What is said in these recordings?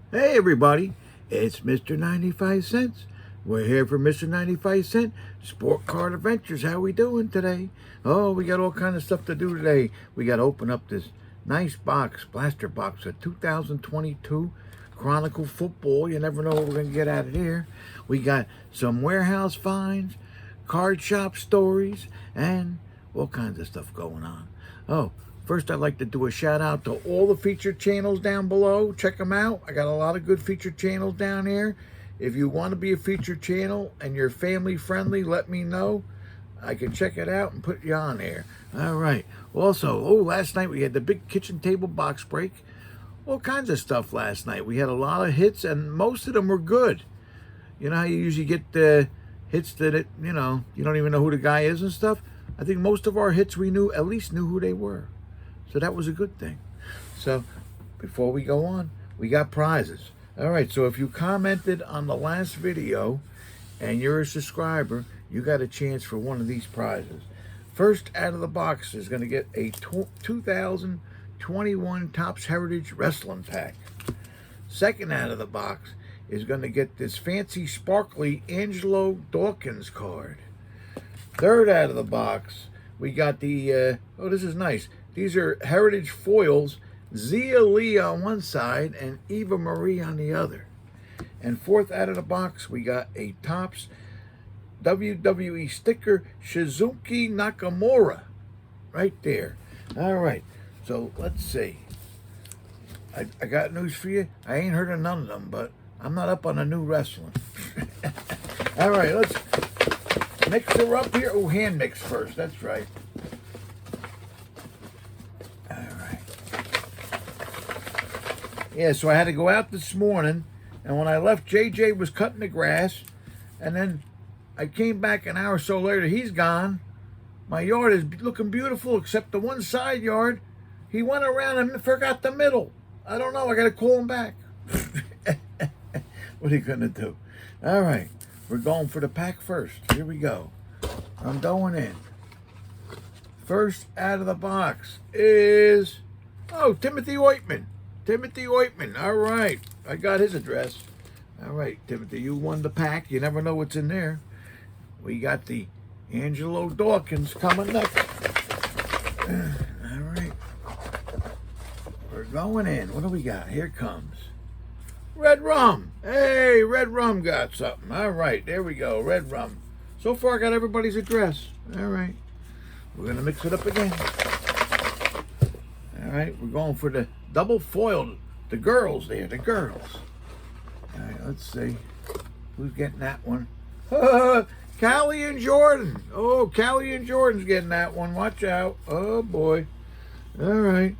Hey everybody, it's Mr. 95 Cents. We're here for Mr. 95 Cent Sport Card Adventures. How we doing today? Oh, we got all kind of stuff to do today. We got to open up this nice box, blaster box of 2022 Chronicle Football. You never know what we're going to get out of here. We got some warehouse finds, card shop stories, and all kinds of stuff going on. Oh, first, I'd like to do a shout out to all the featured channels down below. Check them out. I got a lot of good featured channels down here. If you want to be a featured channel and you're family friendly, let me know. I can check it out and put you on there. All right. Also, last night we had the big kitchen table box break. All kinds of stuff last night. We had a lot of hits and most of them were good. You know how you usually get the hits that, you don't even know who the guy is and stuff? I think most of our hits we at least knew who they were. So that was a good thing. So before we go on, we got prizes. All right, so if you commented on the last video and you're a subscriber, you got a chance for one of these prizes. First out of the box is going to get a 2021 Topps Heritage Wrestling Pack. Second out of the box is going to get this fancy sparkly Angelo Dawkins card. Third out of the box, we got the, this is nice. These are Heritage Foils, Zia Lee on one side and Eva Marie on the other. And fourth out of the box, we got a Topps WWE sticker, Shizuki Nakamura, right there. All right, so let's see. I got news for you. I ain't heard of none of them, but I'm not up on a new wrestling. All right, let's mix her up here. Oh, hand mix first, that's right. Yeah, so I had to go out this morning, and when I left, JJ was cutting the grass, and then I came back an hour or so later. He's gone. My yard is looking beautiful, except the one side yard. He went around and forgot the middle. I don't know. I got to call him back. What are you going to do? All right, we're going for the pack first. Here we go. I'm going in. First out of the box is, Timothy Oitman. Timothy Oitman, all right. I got his address. All right, Timothy, you won the pack. You never know what's in there. We got the Angelo Dawkins coming next. All right. We're going in. What do we got? Here comes Red Rum. Hey, Red Rum got something. All right, there we go, Red Rum. So far, I got everybody's address. All right. We're going to mix it up again. All right, we're going for the double foiled, the girls there, the girls. All right, let's see. Who's getting that one? Callie and Jordan. Oh, Callie and Jordan's getting that one. Watch out. Oh, boy. All right.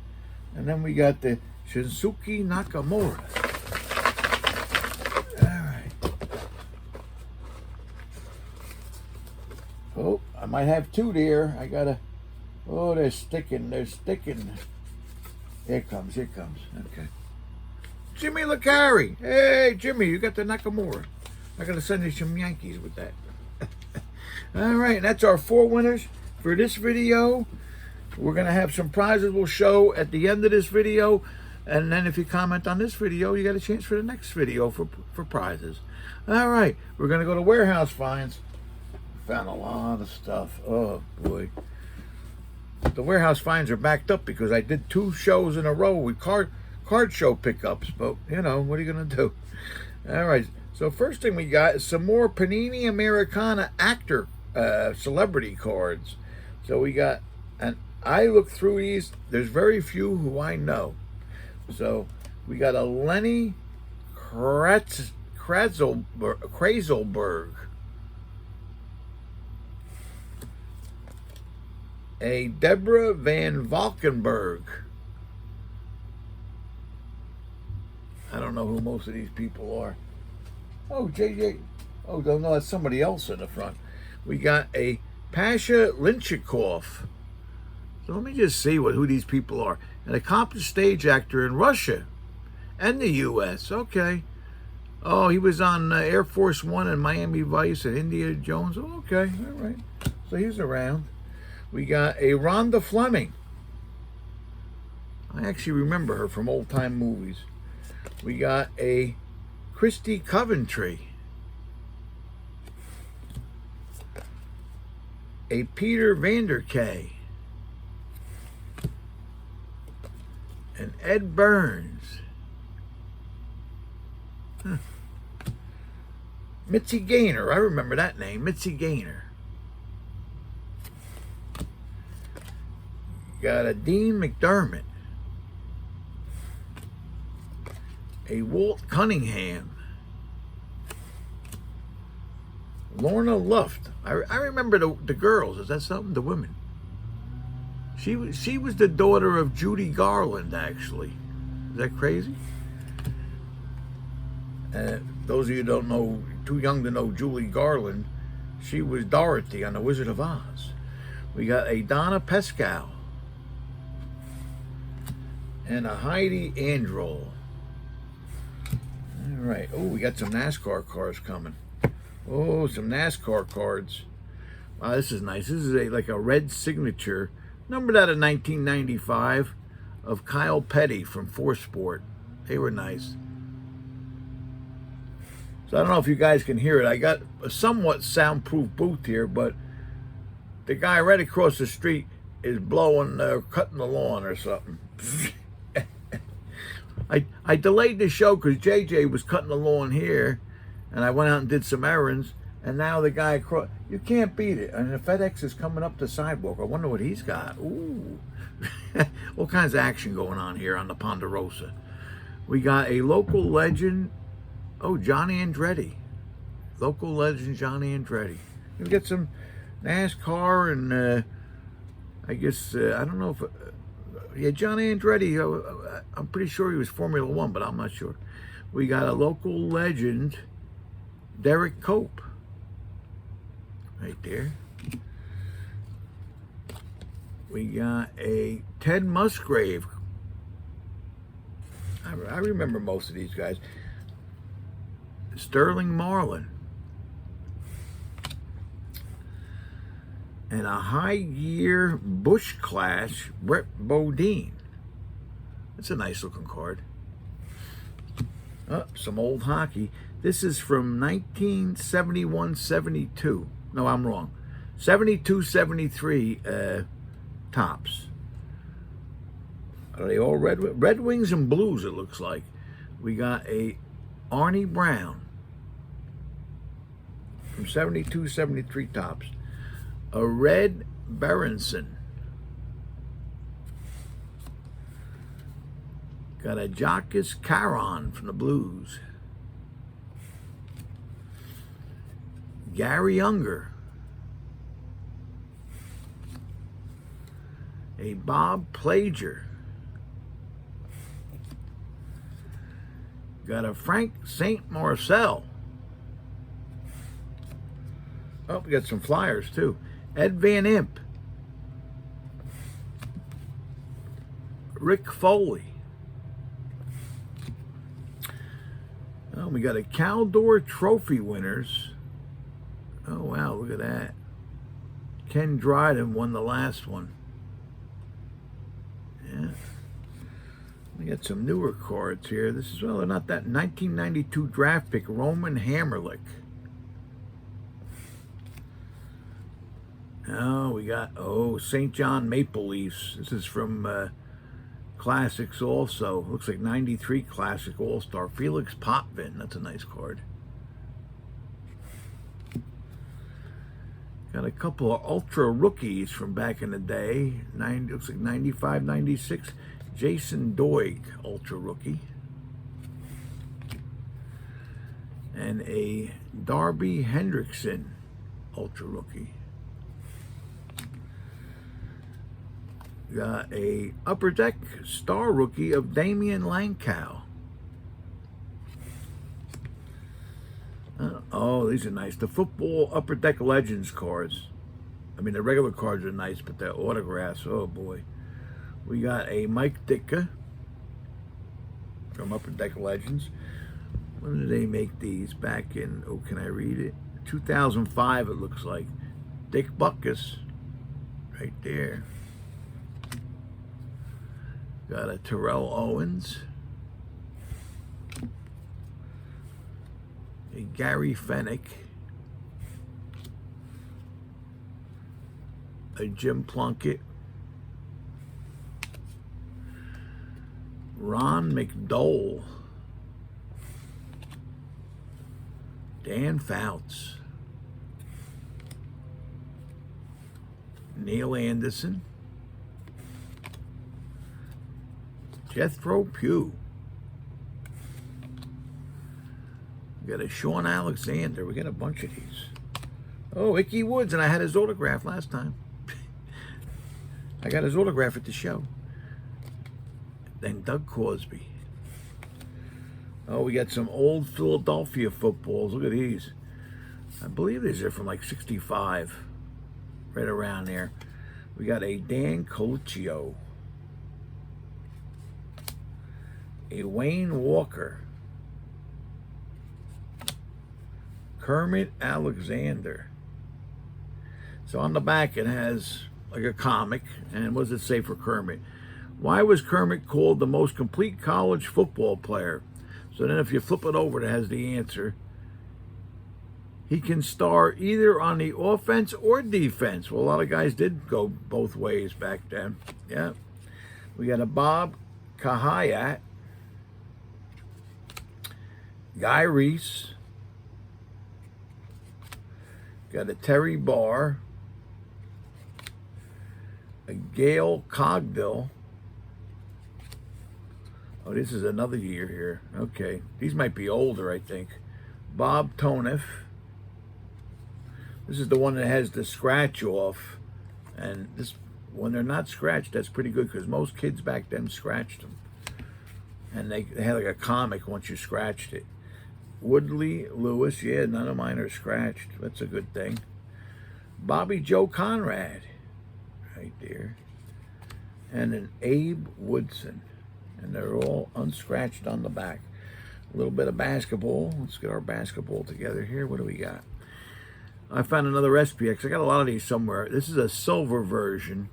And then we got the Shizuki Nakamura. All right. Oh, I might have two there. I got to... Oh, they're sticking. They're sticking. Here it comes. Here it comes. Okay. Jimmy LaCarrie. Hey, Jimmy, you got the Nakamura. I'm going to send you some Yankees with that. All right, that's our 4 winners for this video. We're going to have some prizes we'll show at the end of this video. And then if you comment on this video, you got a chance for the next video for prizes. All right, we're going to go to warehouse finds. Found a lot of stuff. Oh, boy. The warehouse finds are backed up because I did 2 shows in a row with card show pickups. But, what are you going to do? All right. So first thing we got is some more Panini Americana actor celebrity cards. So we got, and I looked through these. There's very few who I know. So we got a Lenny Krazelberg. A Deborah Van Valkenburg. I don't know who most of these people are. Oh, JJ. Oh, no, that's somebody else in the front. We got a Pasha Lynchikov. So let me just see who these people are. An accomplished stage actor in Russia and the U.S. Okay. Oh, he was on Air Force One and Miami Vice and India Jones. Oh, okay. All right. So he's around. We got a Rhonda Fleming. I actually remember her from old-time movies. We got a Christy Coventry, a Peter Vanderkay, and Ed Burns. Mitzi Gaynor, I remember that name, Mitzi Gaynor. Got a Dean McDermott, a Walt Cunningham, Lorna Luft. I remember the girls. Is that something? The women. She was the daughter of Judy Garland, actually. Is that crazy? Those of you who don't know, too young to know Judy Garland, she was Dorothy on The Wizard of Oz. We got a Donna Pescow and a Heidi Androl. All right. Oh, we got some NASCAR cars coming. Oh, some NASCAR cards. Wow, this is nice. This is like a red signature, numbered out of 1995, of Kyle Petty from Force Sport. They were nice. So I don't know if you guys can hear it. I got a somewhat soundproof booth here, but the guy right across the street is blowing, cutting the lawn or something. I delayed the show because JJ was cutting the lawn here, and I went out and did some errands, and now the guy across, you can't beat it. And the FedEx is coming up the sidewalk. I wonder what he's got. Ooh. All kinds of action going on here on the Ponderosa. We got a local legend. Oh, Johnny Andretti. Local legend Johnny Andretti. We get some NASCAR and I guess, I don't know if, yeah, Johnny Andretti, I'm pretty sure he was Formula One, but I'm not sure. We got a local legend, Derek Cope. Right there. We got a Ted Musgrave. I remember most of these guys. Sterling Marlin. And a high gear Bush Clash Brett Bodine. That's a nice looking card. Oh, some old hockey. This is from 1971-72. No, I'm wrong. 72-73 tops. Are they all Red Wings and Blues, it looks like. We got a Arnie Brown from 72-73 tops. A Red Berenson. Got a Jacques Caron from the Blues. Gary Unger. A Bob Plager. Got a Frank St. Marcel. Oh, we got some Flyers too. Ed Van Imp. Rick Foley. Oh, we got a Caldor Trophy winners. Oh, wow, look at that. Ken Dryden won the last one. Yeah. We got some newer cards here. This is, well, they're not that. 1992 draft pick, Roman Hammerlick. Oh, we got, St. John Maple Leafs. This is from Classics also. Looks like 93 Classic All-Star. Felix Potvin. That's a nice card. Got a couple of Ultra rookies from back in the day. Looks like 95, 96. Jason Doig, Ultra rookie. And a Darby Hendrickson, Ultra rookie. Got a Upper Deck star rookie of Damian Lankow. Oh, these are nice. The Football Upper Deck Legends cards. I mean, the regular cards are nice, but the autographs, oh boy. We got a Mike Ditka from Upper Deck Legends. When did they make these? Back in, oh, can I read it? 2005, it looks like. Dick Butkus, right there. Got a Terrell Owens. a Gary Fennick, a Jim Plunkett, Ron McDowell, Dan Fouts, Neil Anderson, Jethro Pugh. We got a Sean Alexander. We got a bunch of these. Oh, Icky Woods, and I had his autograph last time. I got his autograph at the show. Then Doug Crosby. Oh, we got some old Philadelphia footballs. Look at these. I believe these are from like 65. Right around there. We got a Dan Colicchio. A Wayne Walker. Kermit Alexander. So on the back it has like a comic. And what does it say for Kermit? Why was Kermit called the most complete college football player? So then if you flip it over, it has the answer. He can star either on the offense or defense. Well, a lot of guys did go both ways back then. Yeah. We got a Bob Kahayat, Guy Reese, got a Terry Barr, a Gail Cogdill. Oh, this is another year here. Okay. These might be older, I think. Bob Toniff. This is the one that has the scratch off. And this, when they're not scratched, that's pretty good because most kids back then scratched them. And they had like a comic once you scratched it. Woodley Lewis. Yeah, none of mine are scratched. That's a good thing. Bobby Joe Conrad. Right there. And an Abe Woodson. And they're all unscratched on the back. A little bit of basketball. Let's get our basketball together here. What do we got? I found another SPX. I got a lot of these somewhere. This is a silver version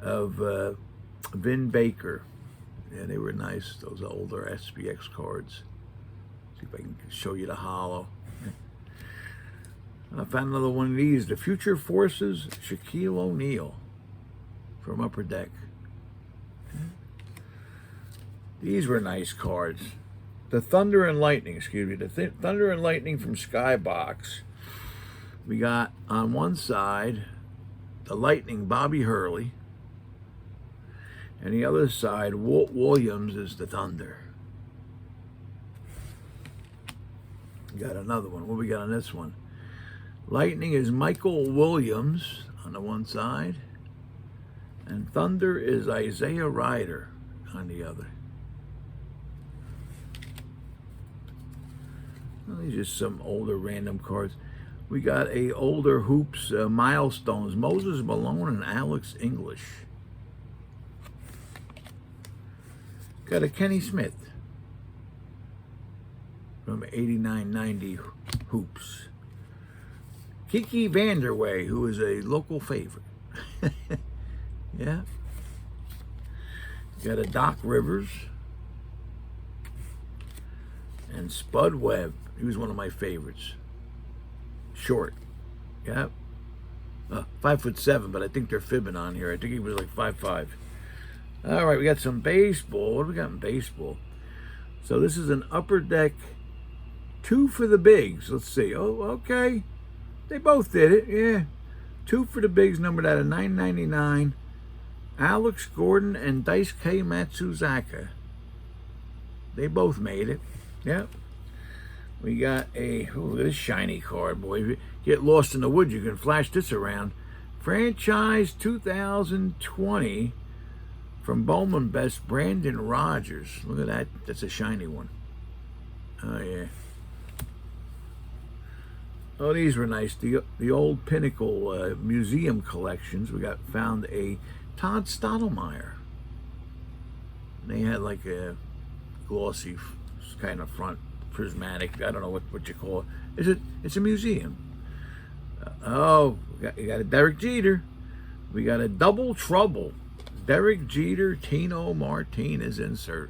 of Vin Baker. Yeah, they were nice, those older SPX cards. See if I can show you the hollow. I found another one of these. The Future Forces Shaquille O'Neal from Upper Deck. These were nice cards. The Thunder and Lightning, excuse me. The Thunder and Lightning from Skybox. We got on one side the Lightning, Bobby Hurley. And the other side, Walt Williams is the Thunder. We got another one. What we got on this one? Lightning is Michael Williams on the one side. And Thunder is Isaiah Ryder on the other. Well, these are just some older random cards. We got a older Hoops Milestones. Moses Malone and Alex English. Got a Kenny Smith from 89-90 Hoops. Kiki Vanderway, who is a local favorite. Yeah. Got a Doc Rivers. And Spud Webb. He was one of my favorites. Short. Yeah. 5'7", but I think they're fibbing on here. I think he was like 5'5". All right, we got some baseball. What do we got in baseball? So this is an Upper Deck 2 for the bigs. Let's see. Oh, okay. They both did it. Yeah. 2 for the bigs, numbered out of 999. Alex Gordon and Dice K. Matsuzaka. They both made it. Yep. We got a, this shiny card, boy. If you get lost in the woods, you can flash this around. Franchise 2020 from Bowman Best, Brandon Rogers. Look at that. That's a shiny one. Oh, yeah. Oh, these were nice. The old Pinnacle museum collections. We found a Todd Stottlemyre. They had like a glossy kind of front, prismatic. I don't know what you call it. It's a museum. You got a Derek Jeter. We got a Double Trouble. Derek Jeter, Tino Martinez insert.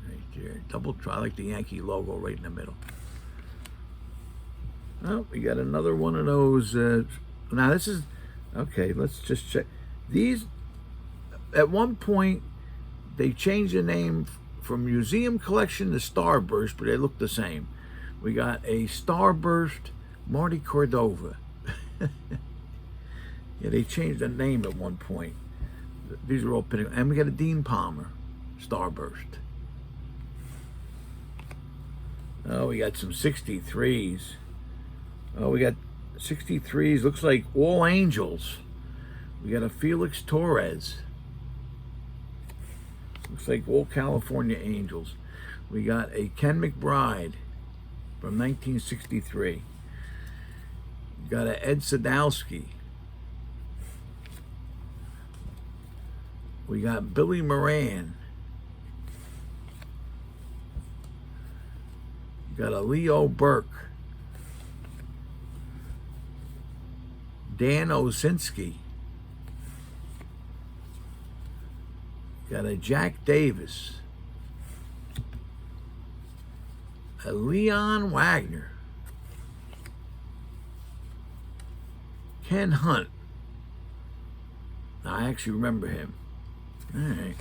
Right there. Double Trouble. I like the Yankee logo right in the middle. Oh, we got another one of those. Now this is okay. Let's just check these. At one point, they changed the name from Museum Collection to Starburst, but they look the same. We got a Starburst Marty Cordova. Yeah, they changed the name at one point. These are all pinning. And we got a Dean Palmer Starburst. Oh, we got some 63s. Oh, we got 63s. Looks like all Angels. We got a Felix Torres. Looks like all California Angels. We got a Ken McBride from 1963. We got a Ed Sadowski. We got Billy Moran. We got a Leo Burke. Dan Osinski. Got a Jack Davis. A Leon Wagner. Ken Hunt. I actually remember him. All right.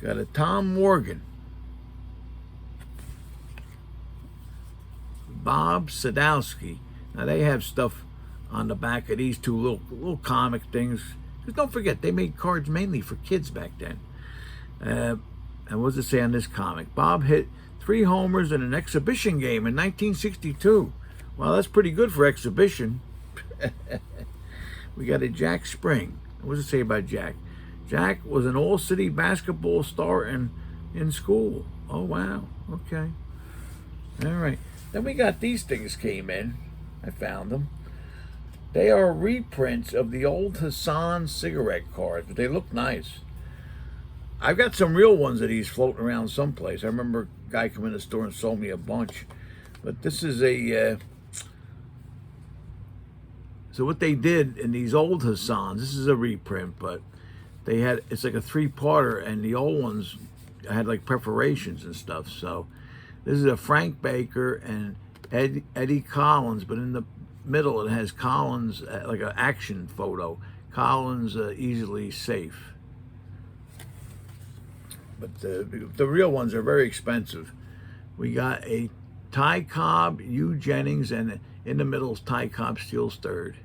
Got a Tom Morgan. Bob Sadowski. Now they have stuff on the back of these two little comic things. Because don't forget, they made cards mainly for kids back then. And what does it say on this comic? Bob hit 3 homers in an exhibition game in 1962. Well, that's pretty good for exhibition. We got a Jack Spring. What does it say about Jack? Jack was an all-city basketball star in school. Oh, wow. Okay. All right. Then we got these things came in. I found them. They are reprints of the old Hassan cigarette cards, but they look nice. I've got some real ones of these floating around someplace. I remember a guy come in the store and sold me a bunch. But this is a... so what they did in these old Hassans, this is a reprint, but they had, it's like a 3-parter, and the old ones had like perforations and stuff. So this is a Frank Baker and Eddie Collins, but in the middle it has Collins, like an action photo. Collins easily safe. But the real ones are very expensive. We got a Ty Cobb, Hugh Jennings, and in the middle is Ty Cobb steel stirred.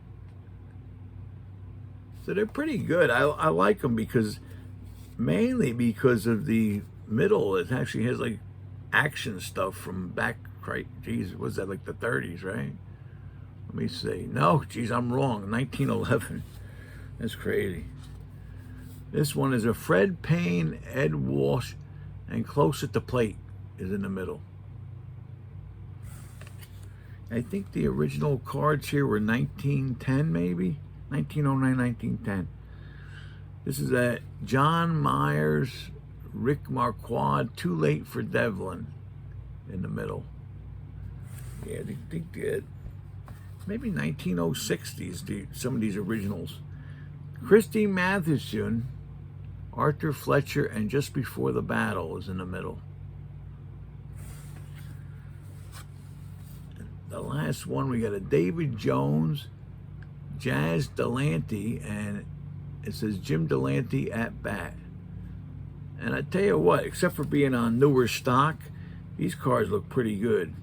So they're pretty good. I like them because, mainly because of the middle. It actually has like action stuff from back, right? Geez, was that like the 30s, right? Let me see. No, geez, I'm wrong. 1911. That's crazy. This one is a Fred Payne, Ed Walsh, and Close at the Plate is in the middle. I think the original cards here were 1910, maybe? 1909, 1910. This is a John Myers, Rick Marquardt, Too Late for Devlin in the middle. Yeah, I think that maybe 1906, some of these originals. Christy Matheson, Arthur Fletcher, and Just Before the Battle is in the middle. The last one, we got a David Jones, Jazz Delante, and it says Jim Delante at bat. And I tell you what, except for being on newer stock, these cards look pretty good.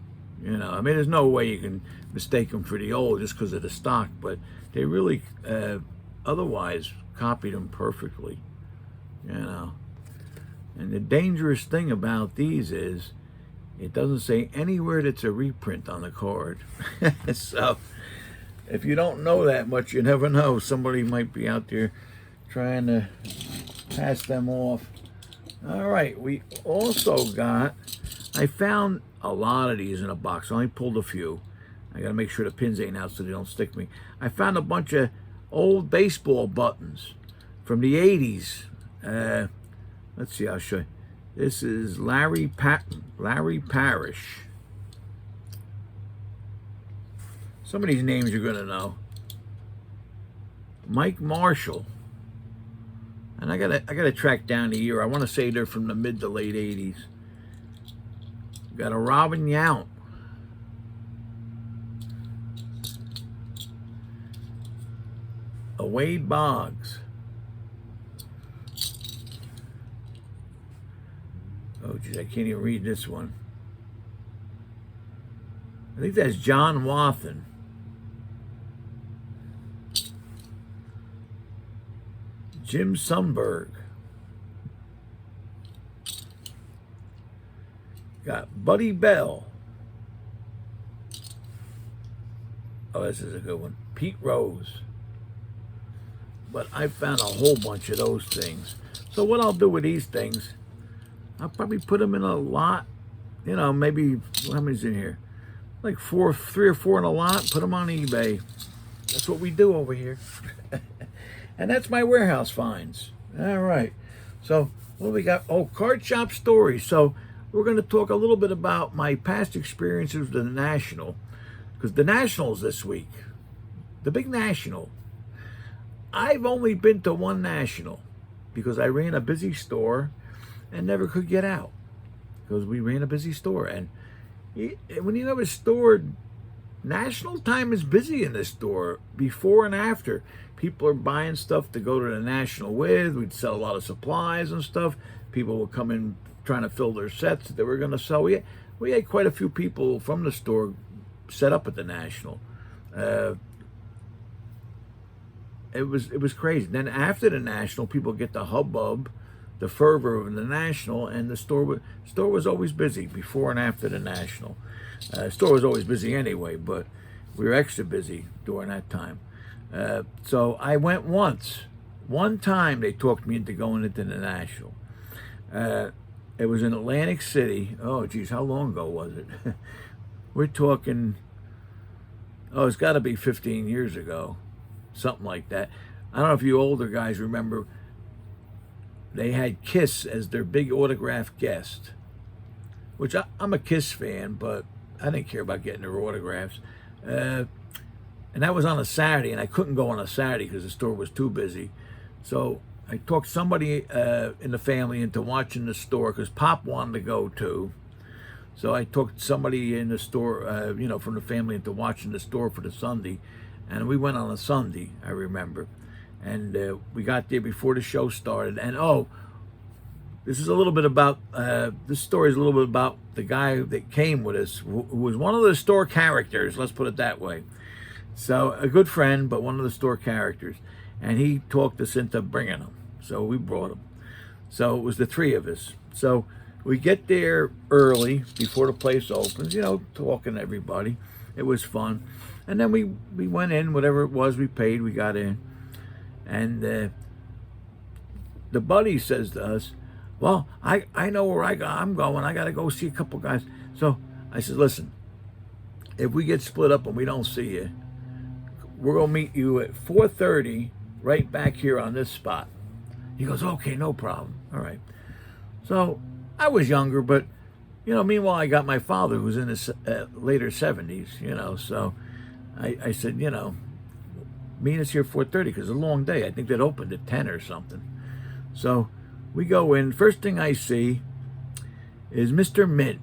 You know, I mean, there's no way you can mistake them for the old just because of the stock, but they really otherwise copied them perfectly. You know, and the dangerous thing about these is it doesn't say anywhere that's a reprint on the card. So if you don't know that much, you never know. Somebody might be out there trying to pass them off. All right, we also got, I found a lot of these in a box. I only pulled a few. I got to make sure the pins ain't out so they don't stick me. I found a bunch of old baseball buttons from the 80s. Let's see, I'll show you. This is Larry Parrish. Some of these names you're going to know. Mike Marshall. And I gotta track down the year. I want to say they're from the mid to late 80s. Got a Robin Yount. Wade Boggs. Oh, geez, I can't even read this one. I think that's John Wathen. Jim Sundberg. Got Buddy Bell. Oh, this is a good one. Pete Rose. But I found a whole bunch of those things. So what I'll do with these things, I'll probably put them in a lot. You know, maybe, how many's in here? Like 3 or 4 in a lot. Put them on eBay. That's what we do over here. And that's my warehouse finds. All right. So what do we got? Oh, card shop stories. So we're going to talk a little bit about my past experiences with the National. Because the National's this week. The big National. I've only been to one National because I ran a busy store and never could get out because we ran a busy store. And when you have a store, National time is busy in this store before and after. People are buying stuff to go to the National with. We'd sell a lot of supplies and stuff. People would come in trying to fill their sets that they were going to sell. We had quite a few people from the store set up at the National. It was crazy. Then after the National, people get the hubbub, the fervor of the National, and the store was always busy before and after the National. Store was always busy anyway, but we were extra busy during that time. So I went once. One time they talked me into going into the National. It was in Atlantic City. Oh, geez, how long ago was it? We're talking, oh, it's got to be 15 years ago. Something like that. I don't know if you older guys remember, they had Kiss as their big autograph guest, which I'm a Kiss fan, but I didn't care about getting their autographs. And that was on a Saturday, and I couldn't go on a Saturday because the store was too busy. So I talked somebody in the family into watching the store because Pop wanted to go too. So I talked somebody in the store, from the family into watching the store for the Sunday. And we went on a Sunday, I remember. And we got there before the show started. And this is a little bit about, this story is a little bit about the guy that came with us, who was one of the store characters, let's put it that way. So a good friend, but one of the store characters. And he talked us into bringing him. So we brought him. So it was the 3 of us. So we get there early, before the place opens, talking to everybody. It was fun. And then we went in, whatever it was we paid, we got in. And the buddy says to us, well, I know where I'm going. I got to go see a couple guys. So I said, listen, if we get split up and we don't see you, we're going to meet you at 4:30 right back here on this spot. He goes, okay, no problem. All right. So I was younger, but, meanwhile, I got my father who's in his later 70s, so I said, meet us here at 4:30 because it's a long day. I think they'd opened at 10 or something. So we go in. First thing I see is Mr. Mint.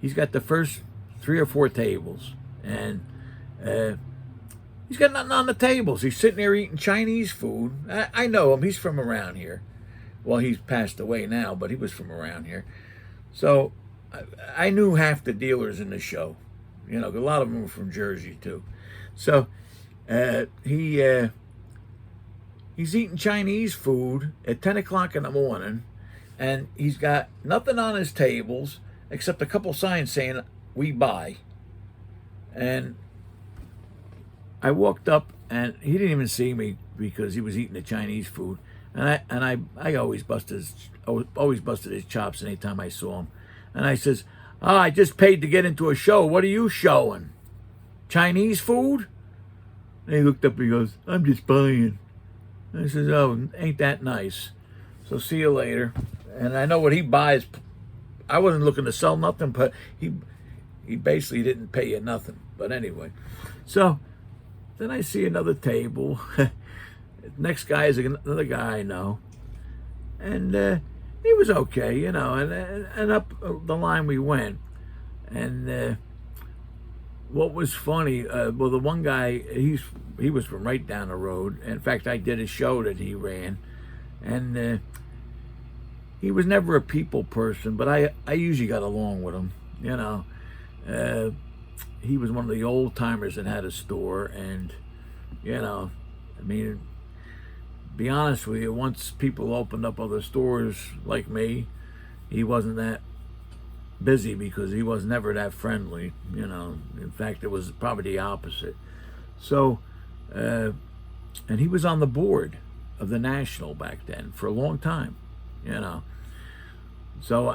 He's got the first 3 or 4 tables. And he's got nothing on the tables. He's sitting there eating Chinese food. I know him. He's from around here. Well, he's passed away now, but he was from around here. So I knew half the dealers in the show. A lot of them were from Jersey, too. So he's eating Chinese food at 10 o'clock in the morning, and he's got nothing on his tables except a couple signs saying, we buy. And I walked up, and he didn't even see me because he was eating the Chinese food. And I always busted his chops anytime I saw him. And I says, I just paid to get into a show. What are you showing? Chinese food? And he looked up and he goes, I'm just buying. And I says, oh, ain't that nice? So see you later. And I know what he buys. I wasn't looking to sell nothing, but he basically didn't pay you nothing. But anyway. So then I see another table. Next guy is another guy I know. And he was okay, and up the line we went. And what was funny, well, the one guy, he was from right down the road. In fact, I did a show that he ran, and he was never a people person, but I usually got along with him, you know. Uh, he was one of the old timers that had a store, and, you know, I mean, be honest with you, once people opened up other stores like me, he wasn't that busy because he was never that friendly, you know. In fact, it was probably the opposite. So, and he was on the board of the National back then for a long time, you know. So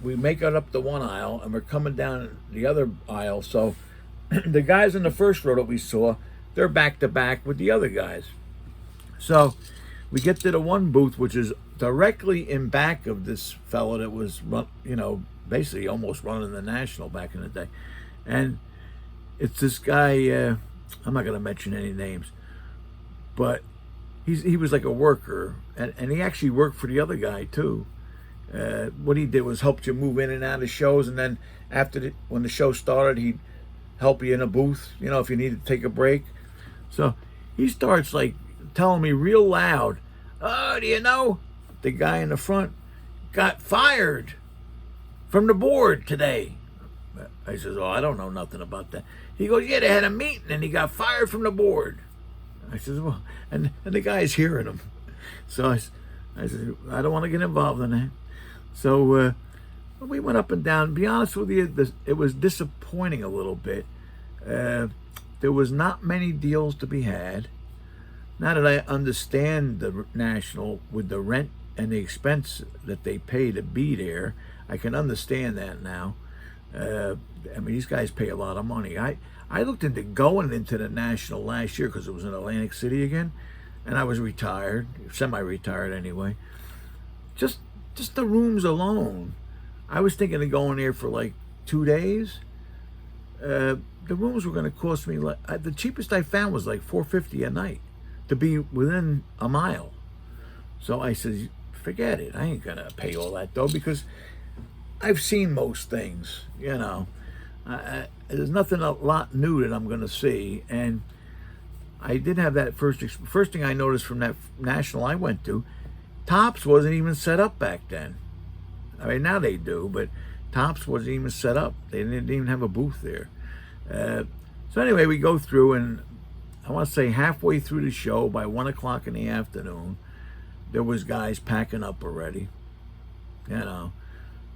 we make it up the one aisle, and we're coming down the other aisle. So the guys in the first row that we saw, they're back to back with the other guys. So we get to the one booth, which is directly in back of this fellow that was, you know, basically almost running the National back in the day. And it's this guy, I'm not going to mention any names, but he was like a worker, and he actually worked for the other guy too. What he did was helped you move in and out of shows, and then when the show started, he'd help you in a booth, you know, if you needed to take a break. So he starts like telling me real loud, "Oh, do you know the guy in the front got fired from the board today?" I says, "Oh, I don't know nothing about that." He goes, "Yeah, they had a meeting and he got fired from the board." I says, "Well," and the guy's hearing him. So I said, "I don't want to get involved in that." So we went up and down. To be honest with you, it was disappointing a little bit. There was not many deals to be had. Now that I understand the National with the rent and the expense that they pay to be there, I can understand that now. I mean, these guys pay a lot of money. I looked into going into the National last year because it was in Atlantic City again, and I was retired, semi-retired anyway. Just the rooms alone, I was thinking of going there for like 2 days. The rooms were going to cost me like the cheapest I found was like $450 a night to be within a mile. So I said, forget it. I ain't gonna pay all that though, because I've seen most things, you know. There's nothing a lot new that I'm gonna see, and I did have that first thing I noticed from that National I went to. Tops wasn't even set up back then. I mean, now they do, but Tops wasn't even set up. They didn't even have a booth there. So anyway, we go through, and I want to say halfway through the show, by 1 o'clock in the afternoon, there was guys packing up already, you know.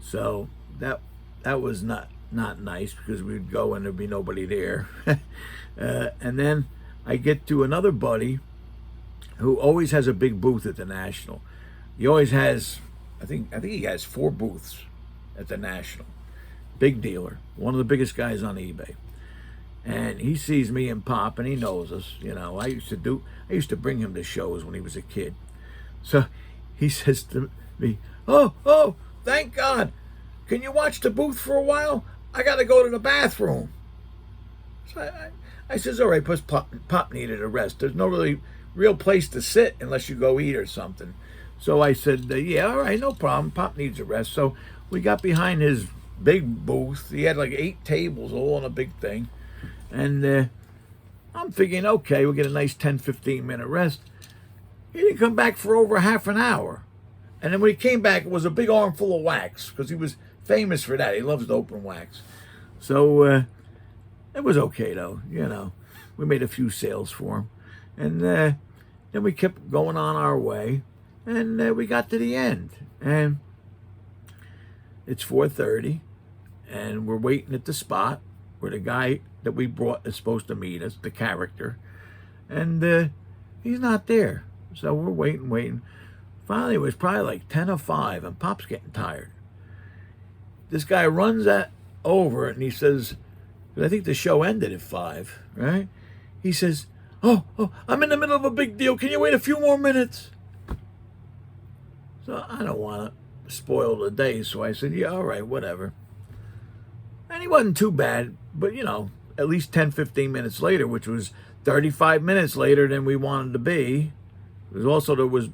So that was not nice, because we'd go and there'd be nobody there. And then I get to another buddy who always has a big booth at the National. He always has, I think he has 4 booths at the National. Big dealer, one of the biggest guys on eBay. And he sees me and Pop, and he knows us. You know, I used to bring him to shows when he was a kid. So he says to me, "Oh, thank God. Can you watch the booth for a while? I got to go to the bathroom." So I says, "All right," plus Pop needed a rest. There's no really real place to sit unless you go eat or something. So I said, "Yeah, all right, no problem. Pop needs a rest." So we got behind his big booth. He had like 8 tables all on a big thing. And I'm thinking, okay, we'll get a nice 10-15 minute rest. He didn't come back for over half an hour. And then when he came back, it was a big armful of wax, because he was famous for that. He loves to open wax. So it was okay, though, you know. We made a few sales for him. And then we kept going on our way. And we got to the end. And it's 4:30. And we're waiting at the spot where the guy that we brought is supposed to meet us, the character. And he's not there. So we're waiting. Finally, it was probably like 10 or 5, and Pop's getting tired. This guy runs over, and he says, I think the show ended at 5, right? He says, oh, I'm in the middle of a big deal. Can you wait a few more minutes? So I don't want to spoil the day, so I said, yeah, all right, whatever. And he wasn't too bad, but, you know, at least 10-15 minutes later, which was 35 minutes later than we wanted to be. There was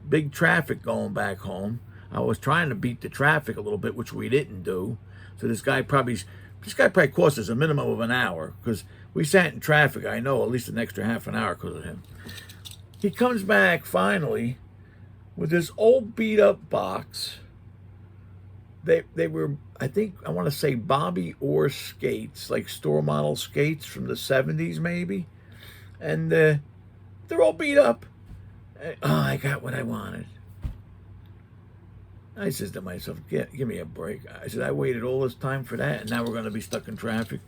big traffic going back home. I was trying to beat the traffic a little bit, which we didn't do. So this guy probably cost us a minimum of an hour because we sat in traffic, I know, at least an extra half an hour because of him. He comes back finally with this old beat up box. They were, I think, I want to say Bobby Orr skates, like store model skates from the 70s maybe. And they're all beat up. Oh, I got what I wanted. I says to myself, give me a break. I said, I waited all this time for that, and now we're going to be stuck in traffic.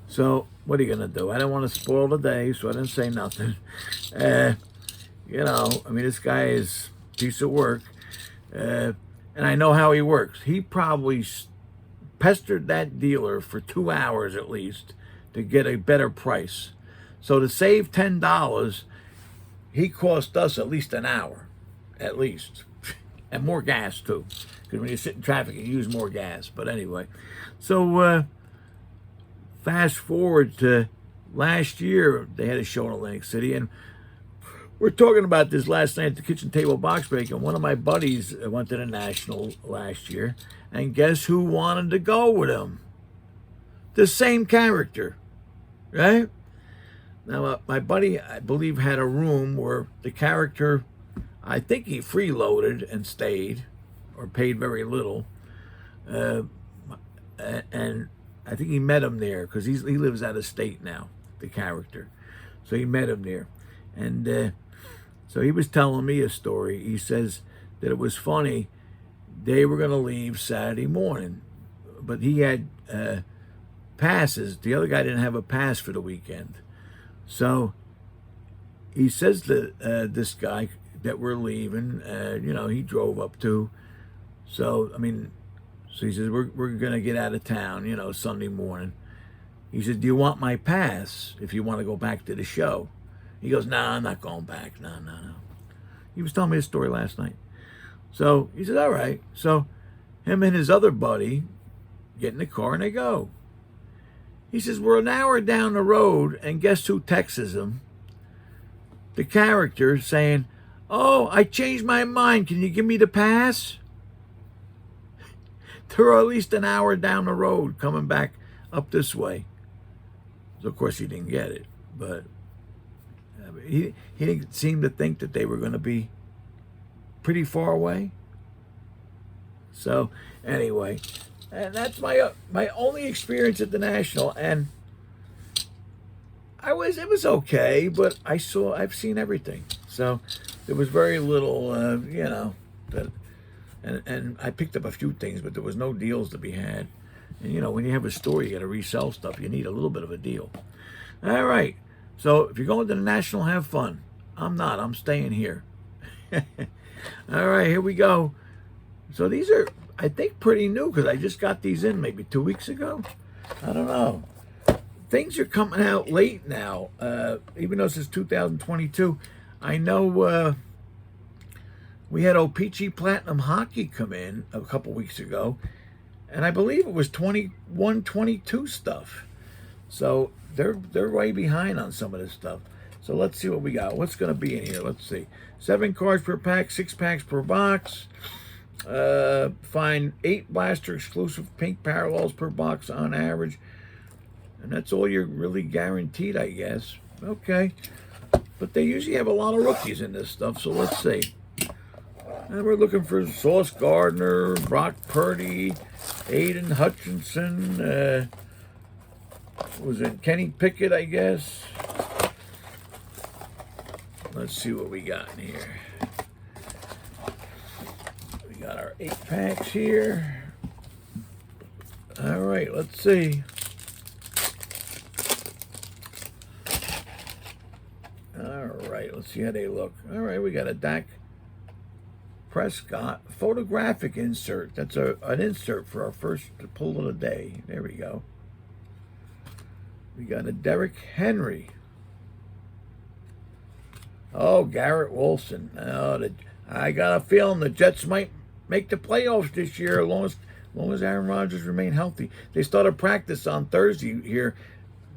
So what are you going to do? I don't want to spoil the day, so I didn't say nothing. You know, I mean, this guy is a piece of work. And I know how he works. He probably pestered that dealer for 2 hours at least to get a better price. So to save $10, he cost us at least an hour, at least. And more gas, too. Because when you sit in traffic, you use more gas. But anyway. So, fast forward to last year, they had a show in Atlantic City. And we're talking about this last night at the kitchen table box break. And one of my buddies went to the National last year. And guess who wanted to go with him? The same character. Right? Now, my buddy, I believe, had a room where the character... I think he freeloaded and stayed, or paid very little. And I think he met him there because he lives out of state now, the character. So he met him there. And so he was telling me a story. He says that it was funny. They were going to leave Saturday morning, but he had passes. The other guy didn't have a pass for the weekend. So he says to this guy that we're leaving, you know, he drove up too. So, I mean, so he says, we're going to get out of town, you know, Sunday morning. He said, do you want my pass if you want to go back to the show? He goes, no, I'm not going back. No. He was telling me a story last night. So he said, all right. So him and his other buddy get in the car and they go. He says, we're an hour down the road, and guess who texts him? The character saying, oh, I changed my mind. Can you give me the pass? They're at least an hour down the road coming back up this way. So, of course, he didn't get it. But he didn't seem to think that they were going to be pretty far away. So, anyway, and that's my only experience at the National. And it was okay, but I've seen everything. So there was very little, you know, and I picked up a few things, but there was no deals to be had. And, you know, when you have a store, you got to resell stuff. You need a little bit of a deal. All right. So if you're going to the National, have fun. I'm not. I'm staying here. All right, here we go. So these are, I think, pretty new because I just got these in maybe 2 weeks ago. I don't know. Things are coming out late now, even though this is 2022. I know we had O-Pee-Chee Platinum Hockey come in a couple weeks ago, and I believe it was 21, 22 stuff. So they're way behind on some of this stuff. So let's see what we got. What's going to be in here? Let's see. 7 cards per pack, 6 packs per box. Find 8 blaster exclusive pink parallels per box on average. And that's all you're really guaranteed, I guess. Okay. But they usually have a lot of rookies in this stuff, so let's see. And we're looking for Sauce Gardner, Brock Purdy, Aiden Hutchinson, was it Kenny Pickett, I guess? Let's see what we got in here. We got our 8 packs here. All right, let's see. All right, let's see how they look. All right, we got a Dak Prescott photographic insert. That's an insert for our first pull of the day. There we go. We got a Derrick Henry. Oh, Garrett Wilson. Oh, I got a feeling the Jets might make the playoffs this year as long as Aaron Rodgers remain healthy. They started practice on Thursday here.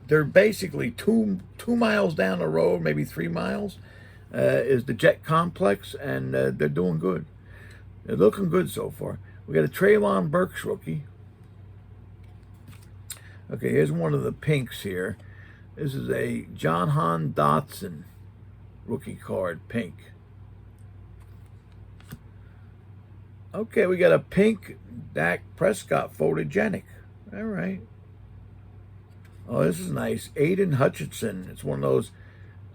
They're basically two miles down the road, maybe 3 miles, is the Jet Complex, and they're doing good. They're looking good so far. We got a Traylon Burks rookie. Okay, here's one of the pinks here. This is a Jahan Dotson rookie card, pink. Okay, we got a pink Dak Prescott photogenic. All right. Oh, this is nice. Aiden Hutchinson. It's one of those.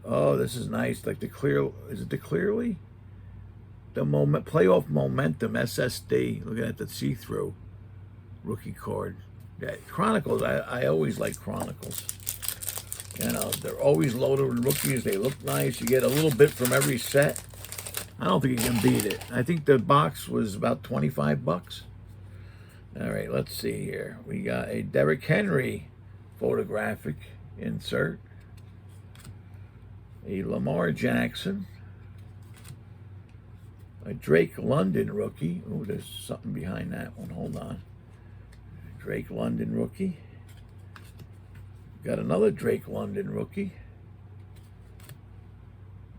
Oh, this is nice. Like the clear. Is it the Clearly? The playoff momentum SSD. Look at that see-through rookie card. Yeah, Chronicles. I always like Chronicles. You know, they're always loaded with rookies. They look nice. You get a little bit from every set. I don't think you can beat it. I think the box was about 25 bucks. All right, let's see here. We got a Derrick Henry photographic insert. A Lamar Jackson. A Drake London rookie. Oh, there's something behind that one. Hold on. Drake London rookie. Got another Drake London rookie.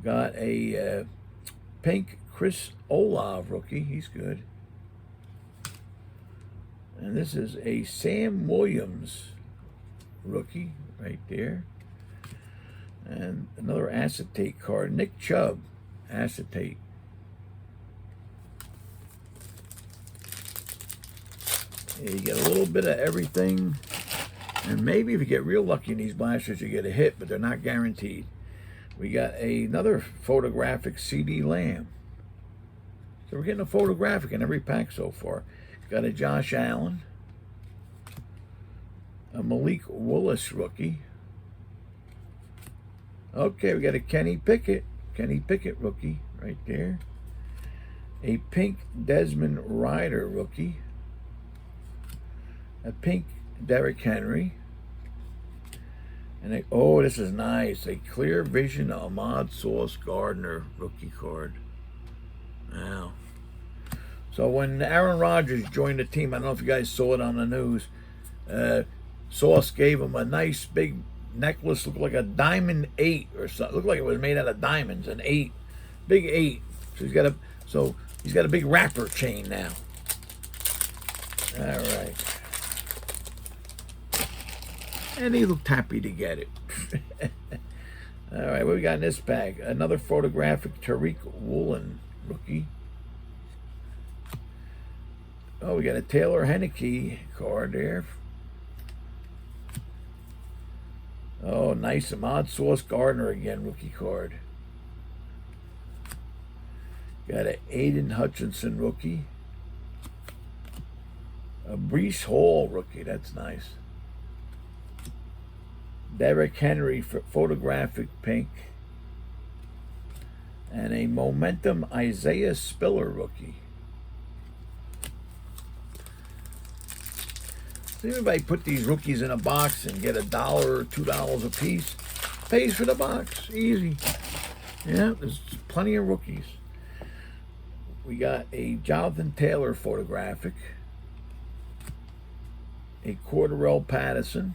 Got a pink Chris Olave rookie. He's good. And this is a Sam Williams rookie right there. And another acetate card. Nick Chubb acetate. You get a little bit of everything, and maybe if you get real lucky in these blasters, you get a hit, but they're not guaranteed. We got another photographic CD Lamb. So we're getting a photographic in every pack so far. Got a Josh Allen, a Malik Willis rookie. Okay, we got a Kenny Pickett rookie right there. A pink Desmond Ryder rookie. A pink Derrick Henry. And oh, this is nice. A Clear Vision Ahmad Sauce Gardner rookie card. Wow. So when Aaron Rodgers joined the team, I don't know if you guys saw it on the news, Sauce gave him a nice big necklace, looked like a diamond 8 or something. Looked like it was made out of diamonds, an 8. Big 8. So he's got a big wrapper chain now. All right. And he looked happy to get it. All right, what we got in this bag? Another photographic Tariq Woolen rookie. Oh, we got a Taylor Henneke card there. Oh, nice. Ahmad Sauce Gardner again, rookie card. Got an Aiden Hutchinson rookie. A Breece Hall rookie. That's nice. Derrick Henry photographic pink. And a Momentum Isaiah Spiller rookie. See, everybody put these rookies in a box and get $1 or $2 a piece. Pays for the box. Easy. Yeah, there's plenty of rookies. We got a Jonathan Taylor photographic. A Cordarrelle Patterson.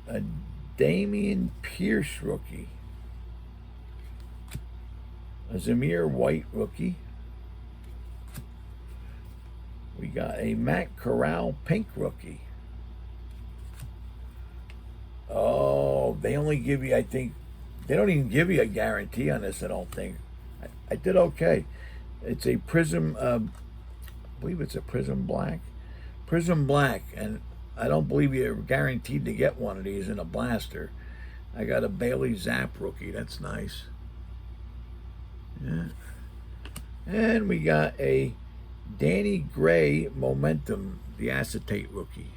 A Damian Pierce rookie. A Zamir White rookie. We got a Matt Corral pink rookie. Oh, they only give you, I think, they don't even give you a guarantee on this, I don't think. I did okay. It's a Prism, I believe it's a Prism Black. Prism Black, and I don't believe you're guaranteed to get one of these in a blaster. I got a Bailey Zapp rookie. That's nice. Yeah. And we got a Danny Gray Momentum, the acetate rookie.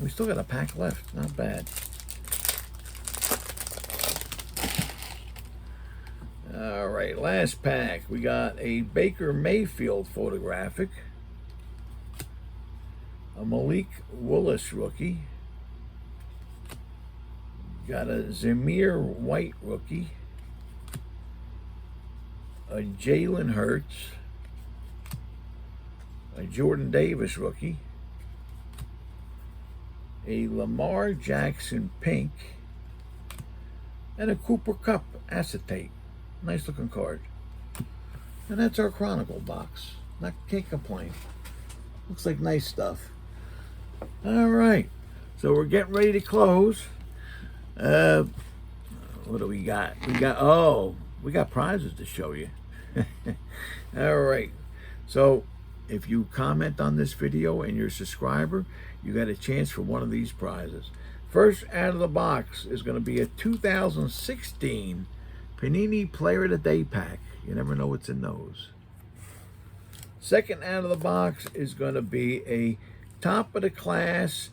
We still got a pack left. Not bad. All right, last pack. We got a Baker Mayfield photographic. A Malik Willis rookie. Got a Zamir White rookie. A Jalen Hurts. A Jordan Davis rookie. A Lamar Jackson pink. And a Cooper Kupp acetate. Nice looking card. And that's our Chronicle box. Can't complain. Looks like nice stuff. All right. So we're getting ready to close. What do we got? We got prizes to show you. All right. So if you comment on this video and you're a subscriber, you got a chance for one of these prizes. First out of the box is going to be a 2016 Panini Player of the Day pack. You never know what's in those. Second out of the box is going to be a top of the class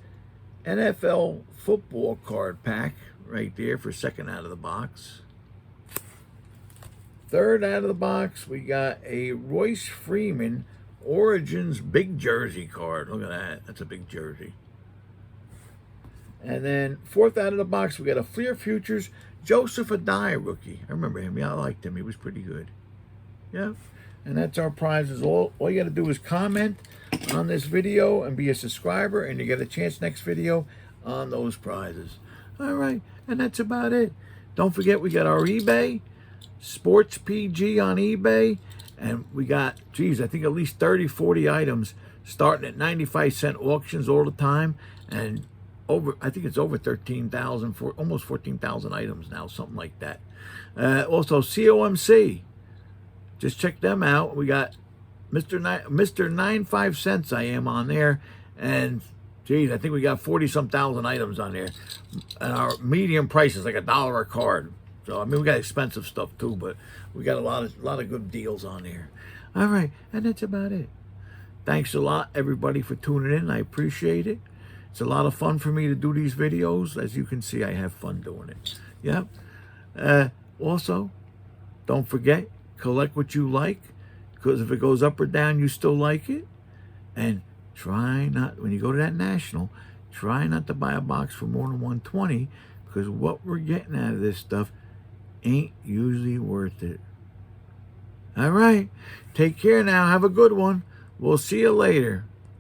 NFL football card pack right there for second out of the box. Third out of the box, we got a Royce Freeman Origins big jersey card. Look at that. That's a big jersey. And then fourth out of the box, we got a Fleer Futures Joseph Adai rookie. I remember him. Yeah, I liked him. He was pretty good. Yeah. And that's our prizes. All you got to do is comment on this video and be a subscriber, and you get a chance next video on those prizes. All right. And that's about it. Don't forget, we got our eBay, Sports PG on eBay. And we got, geez, I think at least 30, 40 items starting at 95-cent auctions all the time. And I think it's over 13,000, almost 14,000 items now, something like that. Also, COMC. Just check them out. We got mr95cents I am on there. And, geez, I think we got 40-some thousand items on there. And our medium price is like $1 a card. So, I mean, we got expensive stuff, too, but we got a lot of good deals on there. All right, and that's about it. Thanks a lot, everybody, for tuning in. I appreciate it. It's a lot of fun for me to do these videos. As you can see, I have fun doing it. Yep. Also, don't forget, collect what you like, because if it goes up or down, you still like it. And try not, when you go to that national, try not to buy a box for more than $120, because what we're getting out of this stuff ain't usually worth it. All right. Take care now. Have a good one. We'll see you later.